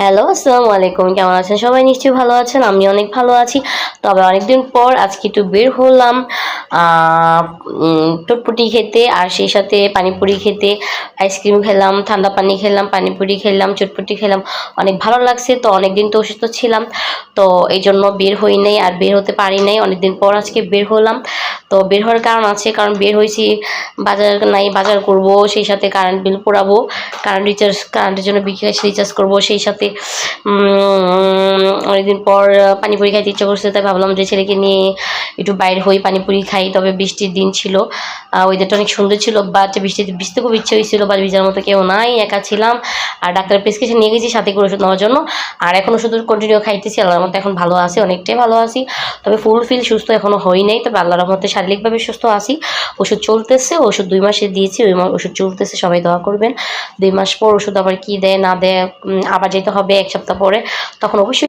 Hello, আসসালামু আলাইকুম। কেমন আছেন সবাই? নিশ্চয়ই ভালো আছেন। আমি অনেক ভালো আছি। তবে অনেকদিন পর আজকে একটু বের হলাম আ চটপটি খেতে, আর সেই সাথে পানিপুরি খেতে। আইসক্রিম খেলাম, ঠান্ডা পানি খেলাম, পানিপুরি খেলাম, চটপটি খেলাম। অনেক ভালো লাগছে। তো অনেকদিন তো অসুস্থ ছিলাম। তো এইজন্য বের হই নাই, আর বের হতে পারি নাই। অনেকদিন পর আজকে বের হলাম। তো বের হওয়ার কারণ আছে, কারণ বের হইছি, বাজার নাই, বাজার করব, সেই সাথে কারেন্ট বিল পোড়াবো, কারেন্টের জন্য বিকাশ রিচার্জ করব, সেই সাথে অনেকদিন পর পানিপুরি খাইতে ইচ্ছা করছে, তাই ভাবলাম যে ছেলেকে নিয়ে একটু বাইরে হই, পানিপুরি খাই। তবে বৃষ্টির দিন ছিল, ওয়েদারটা অনেক সুন্দর ছিল, বাট বৃষ্টিতে ভিজতে খুব ইচ্ছে হয়েছিল, বাট ভিজার মতো কেউ নাই, একা ছিলাম। আর ডাক্তারের প্রেসক্রিপশন নিয়ে গেছি সাথে করে ওষুধ নেওয়ার জন্য। আর এখন ওষুধ কন্টিনিউ খাইতেছি, আল্লাহর মতো এখন ভালো আছি, অনেকটাই ভালো আছি। তবে ফুলফিল সুস্থ এখনো হই নাই, তবে আল্লাহর রহমতে শারীরিকভাবে সুস্থ আছি। ওষুধ চলতেছে, ওষুধ 2 মাসে দিয়েছি, ওষুধ চলতেছে, সবাই দোয়া করবেন। 2 মাস পর ওষুধ আবার কি দেয় না দেয়, আবার যেতে হবে 1 সপ্তাহ পরে, তখন অবশ্যই